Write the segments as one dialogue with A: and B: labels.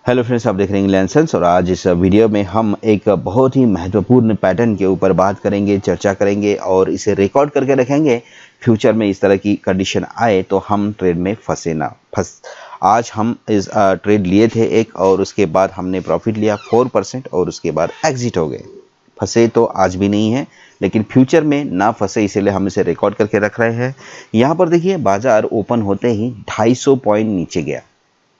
A: Hello friends, आप देख रहे हैं इंग्लैंड सेंस और आज इस वीडियो में हम एक बहुत ही महत्वपूर्ण पैटर्न के ऊपर बात करेंगे, चर्चा करेंगे और इसे रिकॉर्ड करके रखेंगे। फ्यूचर में इस तरह की कंडीशन आए तो हम ट्रेड में फंसे ना। आज हम इस ट्रेड लिए थे एक और उसके बाद हमने प्रॉफिट लिया 4% और उसके बाद एग्जिट हो गए। फंसे तो आज भी नहीं है, लेकिन फ्यूचर में ना फंसे इसीलिए हम इसे रिकॉर्ड करके रख रहे हैं। यहाँ पर देखिए, बाजार ओपन होते ही 250 पॉइंट नीचे गया।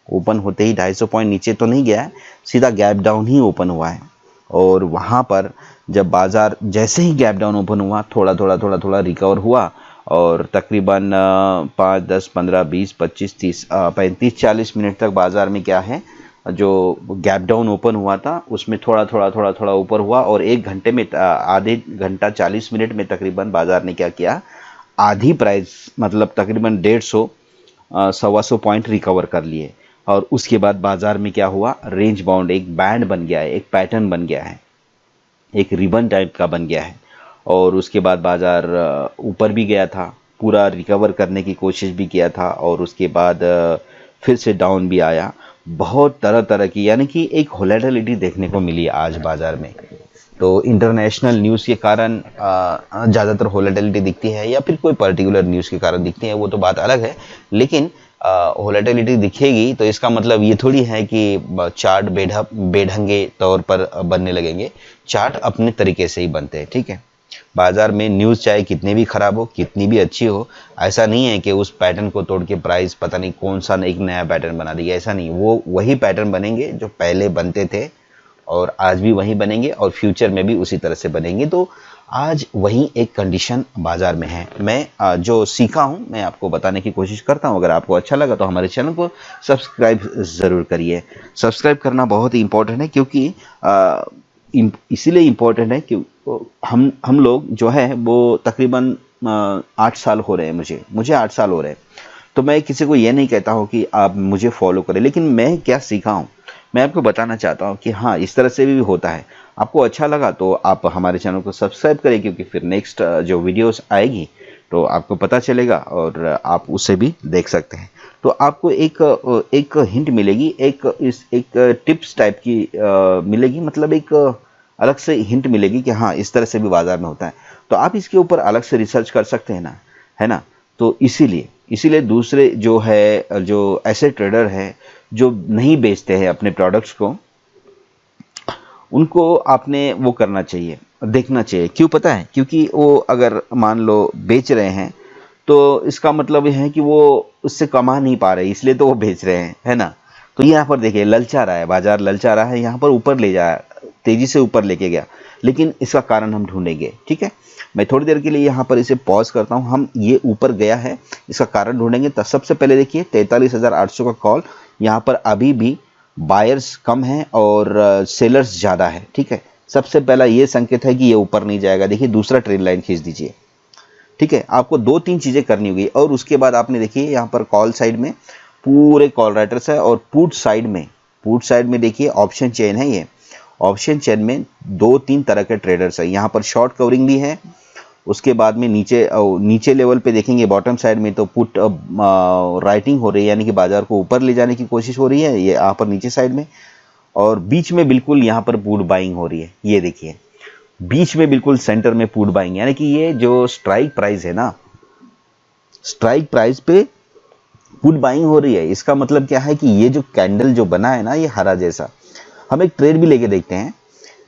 A: ओपन होते ही 250 पॉइंट नीचे तो नहीं गया है, सीधा गैप डाउन ही ओपन हुआ है। और वहाँ पर जब बाजार जैसे ही गैप डाउन ओपन हुआ, थोड़ा थोड़ा रिकवर हुआ और तकरीबन 5, 10, 15, 20, 25, 30, 35, 40 मिनट तक बाजार में क्या है, जो गैप डाउन ओपन हुआ था उसमें थोड़ा ऊपर हुआ और 1 घंटे में, आधे घंटा 40 मिनट में तकरीबन बाजार ने क्या किया, आधी प्राइस मतलब तकरीबन 150 125 पॉइंट रिकवर कर लिए। और उसके बाद बाजार में क्या हुआ, रेंज बाउंड एक बैंड बन गया है, एक पैटर्न बन गया है, एक रिबन टाइप का बन गया है। और उसके बाद बाजार ऊपर भी गया था, पूरा रिकवर करने की कोशिश भी किया था और उसके बाद फिर से डाउन भी आया। बहुत तरह की यानी कि एक वोलेटिलिटी देखने को मिली आज बाजार में। तो इंटरनेशनल न्यूज़ के कारण ज़्यादातर वोलेटिलिटी दिखती है या फिर कोई पर्टिकुलर न्यूज़ के कारण दिखती है, वो तो बात अलग है। लेकिन वोलेटिलिटी दिखेगी तो इसका मतलब ये थोड़ी है कि चार्ट बेढंगे तौर पर बनने लगेंगे। चार्ट अपने तरीके से ही बनते हैं, ठीक है। बाजार में न्यूज़ चाहे कितनी भी खराब हो, कितनी भी अच्छी हो, ऐसा नहीं है कि उस पैटर्न को तोड़ के प्राइस पता नहीं कौन सा एक नया पैटर्न बना देगा। ऐसा नहीं, वो वही पैटर्न बनेंगे जो पहले बनते थे और आज भी वही बनेंगे और फ्यूचर में भी उसी तरह से बनेंगे। तो आज वही एक कंडीशन बाजार में है। मैं जो सीखा हूं मैं आपको बताने की कोशिश करता हूं। अगर आपको अच्छा लगा तो हमारे चैनल को सब्सक्राइब ज़रूर करिए। सब्सक्राइब करना बहुत ही इम्पोर्टेंट है, क्योंकि इसीलिए इम्पोर्टेंट है कि हम लोग जो है वो तकरीबन 8 साल हो रहे हैं, मुझे 8 साल हो रहे हैं। तो मैं किसी को ये नहीं कहता हूँ कि आप मुझे फॉलो करें, लेकिन मैं क्या सीखा हूँ मैं आपको बताना चाहता हूँ कि हाँ, इस तरह से भी होता है। आपको अच्छा लगा तो आप हमारे चैनल को सब्सक्राइब करें, क्योंकि फिर नेक्स्ट जो वीडियोस आएगी तो आपको पता चलेगा और आप उसे भी देख सकते हैं। तो आपको एक हिंट मिलेगी, एक टिप्स टाइप की मिलेगी, मतलब एक अलग से हिंट मिलेगी कि हाँ, इस तरह से भी बाजार में होता है। तो आप इसके ऊपर अलग से रिसर्च कर सकते हैं ना, है ना। तो इसीलिए दूसरे जो ऐसे ट्रेडर हैं जो नहीं बेचते हैं अपने प्रोडक्ट्स को, उनको आपने वो करना चाहिए, देखना चाहिए। क्यों पता है? क्योंकि वो अगर मान लो बेच रहे हैं तो इसका मतलब यह है कि वो उससे कमा नहीं पा रहे, इसलिए तो वो बेच रहे हैं, है ना। तो यहाँ पर देखिए, ललचा रहा है बाजार, ललचा रहा है, यहाँ पर ऊपर ले जाया, तेजी से ऊपर लेके गया, लेकिन इसका कारण हम ढूंढेंगे, ठीक है। मैं थोड़ी देर के लिए यहाँ पर इसे पॉज करता हूँ। हम ये ऊपर गया है, इसका कारण ढूंढेंगे। तो सबसे पहले देखिए 43,800 का कॉल, यहाँ पर अभी भी बायर्स कम हैं और सेलर्स ज़्यादा है, ठीक है। सबसे पहला ये संकेत है कि ये ऊपर नहीं जाएगा। देखिए दूसरा ट्रेंड लाइन खींच दीजिए, ठीक है। आपको 2-3 चीज़ें करनी होगी और उसके बाद आपने देखिए यहाँ पर कॉल साइड में पूरे कॉल राइटर्स है और पुट साइड में देखिए ऑप्शन चेन है। ये ऑप्शन चेन में 2-3 तरह के ट्रेडर्स है। यहाँ पर शॉर्ट कवरिंग भी है। उसके बाद में नीचे लेवल पे देखेंगे, बॉटम साइड में तो पुट राइटिंग हो रही है, यानी कि बाजार को ऊपर ले जाने की कोशिश हो रही है, ये यहाँ पर नीचे साइड में। और बीच में बिल्कुल यहाँ पर पुट बाइंग हो रही है। ये देखिए बीच में बिल्कुल सेंटर में पुट बाइंग, यानी कि ये जो स्ट्राइक प्राइस है ना, स्ट्राइक प्राइस पे पुट बाइंग हो रही है। इसका मतलब क्या है कि ये जो कैंडल जो बना है ना, ये हरा जैसा। हम एक ट्रेड भी लेके देखते हैं।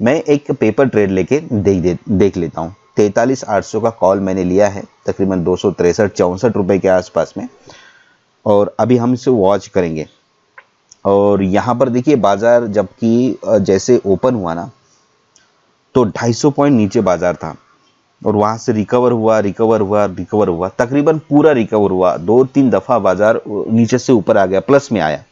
A: मैं एक पेपर ट्रेड लेके देख लेता हूँ। 43,800 का कॉल मैंने लिया है, तकरीबन 263-64 रुपए के आसपास में, और अभी हम इसे वॉच करेंगे। और यहाँ पर देखिए बाजार जबकि जैसे ओपन हुआ ना, तो 250 पॉइंट नीचे बाजार था और वहाँ से रिकवर हुआ, तकरीबन पूरा रिकवर हुआ। 2-3 दफ़ा बाजार नीचे से ऊपर आ गया, प्लस में आया।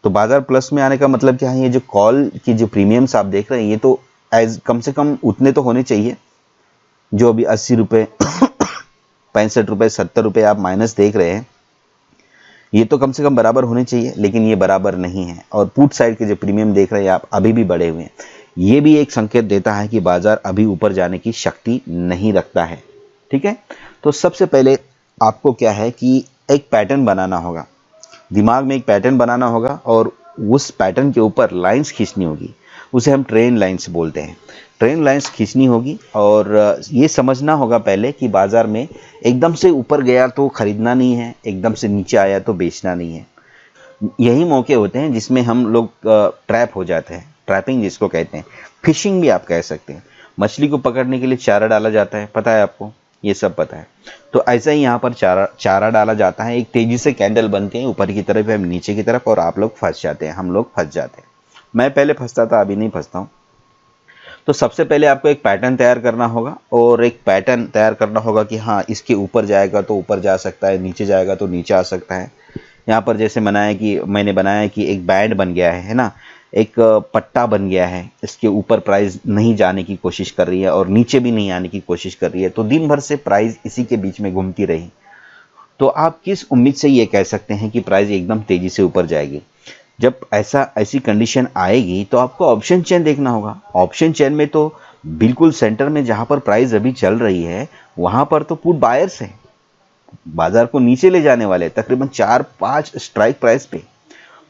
A: तो बाजार प्लस में आने का मतलब क्या है, ये जो कॉल की जो प्रीमियम्स आप देख रहे हैं, ये तो कम से कम उतने तो होने चाहिए जो अभी 80 रुपये 65 रुपये 70 रुपये आप माइनस देख रहे हैं, ये तो कम से कम बराबर होने चाहिए, लेकिन ये बराबर नहीं है। और पुट साइड के जो प्रीमियम देख रहे हैं आप, अभी भी बढ़े हुए हैं। ये भी एक संकेत देता है कि बाजार अभी ऊपर जाने की शक्ति नहीं रखता है, ठीक है। तो सबसे पहले आपको क्या है कि एक पैटर्न बनाना होगा, दिमाग में एक पैटर्न बनाना होगा और उस पैटर्न के ऊपर लाइंस खींचनी होगी, उसे हम ट्रेंड लाइंस बोलते हैं। ट्रेंड लाइंस खींचनी होगी और ये समझना होगा पहले कि बाजार में एकदम से ऊपर गया तो खरीदना नहीं है, एकदम से नीचे आया तो बेचना नहीं है। यही मौके होते हैं जिसमें हम लोग ट्रैप हो जाते हैं, ट्रैपिंग जिसको कहते हैं, फिशिंग भी आप कह सकते हैं। मछली को पकड़ने के लिए चारा डाला जाता है, पता है आपको, ये सब पता है। तो ऐसा ही यहाँ पर चारा डाला जाता है, एक तेजी से कैंडल बनते हैं ऊपर की तरफ या नीचे की तरफ, और आप लोग फंस जाते हैं, हम लोग फंस जाते हैं। मैं पहले फंसता था, अभी नहीं फंसता हूँ। तो सबसे पहले आपको एक पैटर्न तैयार करना होगा, और एक पैटर्न तैयार करना होगा कि हाँ इसके ऊपर जाएगा तो ऊपर जा सकता है, नीचे जाएगा तो नीचे आ सकता है। यहाँ पर जैसे मैंने बनाया कि एक बैंड बन गया है ना, एक पट्टा बन गया है, इसके ऊपर प्राइस नहीं जाने की कोशिश कर रही है और नीचे भी नहीं आने की कोशिश कर रही है, तो दिन भर से प्राइस इसी के बीच में घूमती रही। तो आप किस उम्मीद से ये कह सकते हैं कि प्राइस एकदम तेजी से ऊपर जाएगी? जब ऐसी कंडीशन आएगी तो आपको ऑप्शन चेन देखना होगा। ऑप्शन चेन में तो बिल्कुल सेंटर में जहां पर प्राइस अभी चल रही है वहां पर तो पुट बायर्स है, बाजार को नीचे ले जाने वाले, तकरीबन 4-5 स्ट्राइक प्राइस पे।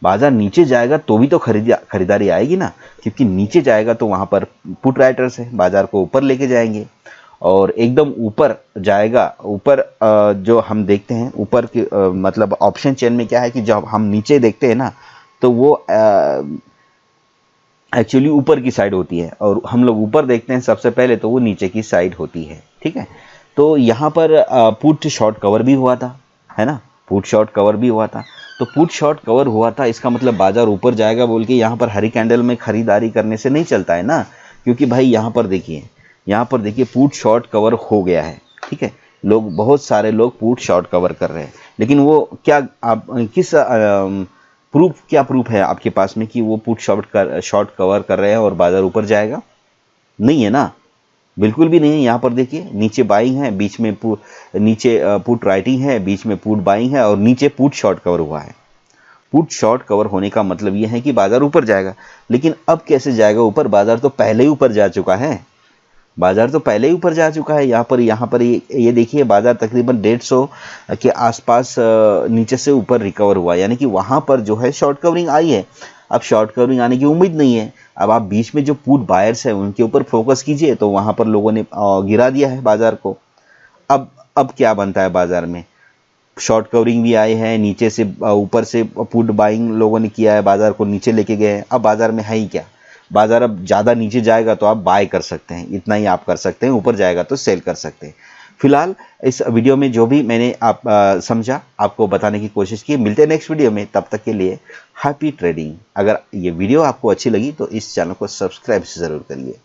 A: बाजार नीचे जाएगा तो भी तो खरीदारी आएगी ना, क्योंकि नीचे जाएगा तो वहां पर पुट राइटर्स है, बाजार को ऊपर लेके जाएंगे। और एकदम ऊपर जाएगा, ऊपर जो हम देखते हैं ऊपर की मतलब ऑप्शन चेन में क्या है कि जब हम नीचे देखते हैं ना तो वो एक्चुअली ऊपर की साइड होती है, और हम लोग ऊपर देखते हैं सबसे पहले तो वो नीचे की साइड होती है, ठीक है। तो यहाँ पर पुट शॉर्ट कवर भी हुआ था, है ना, पुट शॉर्ट कवर भी हुआ था। तो पुट शॉर्ट कवर हुआ था, इसका मतलब बाजार ऊपर जाएगा बोल के यहाँ पर हरी कैंडल में खरीदारी करने से नहीं चलता है ना, क्योंकि भाई यहाँ पर देखिए पुट शॉर्ट कवर हो गया है, ठीक है। बहुत सारे लोग पुट शॉर्ट कवर कर रहे हैं, लेकिन वो क्या आप किस प्रूफ है आपके पास में कि वो पुट शॉर्ट कवर कर रहे हैं और बाजार ऊपर जाएगा? नहीं है ना, बिल्कुल भी नहीं है। यहाँ पर देखिए नीचे बाइंग है, बीच में नीचे पुट राइटिंग है, बीच में पुट बाइंग है और नीचे पुट शॉर्ट कवर हुआ है। पुट शॉर्ट कवर होने का मतलब यह है कि बाजार ऊपर जाएगा, लेकिन अब कैसे जाएगा ऊपर? बाजार तो पहले ही ऊपर जा चुका है, यहाँ पर ये देखिए बाजार तकरीबन 150 के आसपास नीचे से ऊपर रिकवर हुआ, यानी कि वहां पर जो है शॉर्ट कवरिंग आई है। अब शॉर्ट कवरिंग आने की उम्मीद नहीं है। अब आप बीच में जो पुट बायर्स है उनके ऊपर फोकस कीजिए, तो वहां पर लोगों ने गिरा दिया है बाजार को। अब क्या बनता है बाजार में? शॉर्ट कवरिंग भी आई है, नीचे से ऊपर से पुट बाइंग लोगों ने किया है, बाजार को नीचे लेके गए हैं। अब बाजार में है ही क्या? बाजार अब ज़्यादा नीचे जाएगा तो आप बाय कर सकते हैं, इतना ही आप कर सकते हैं, ऊपर जाएगा तो सेल कर सकते हैं। फिलहाल इस वीडियो में जो भी मैंने समझा आपको बताने की कोशिश की। मिलते हैं नेक्स्ट वीडियो में, तब तक के लिए हैप्पी ट्रेडिंग। अगर ये वीडियो आपको अच्छी लगी तो इस चैनल को सब्सक्राइब ज़रूर करिए।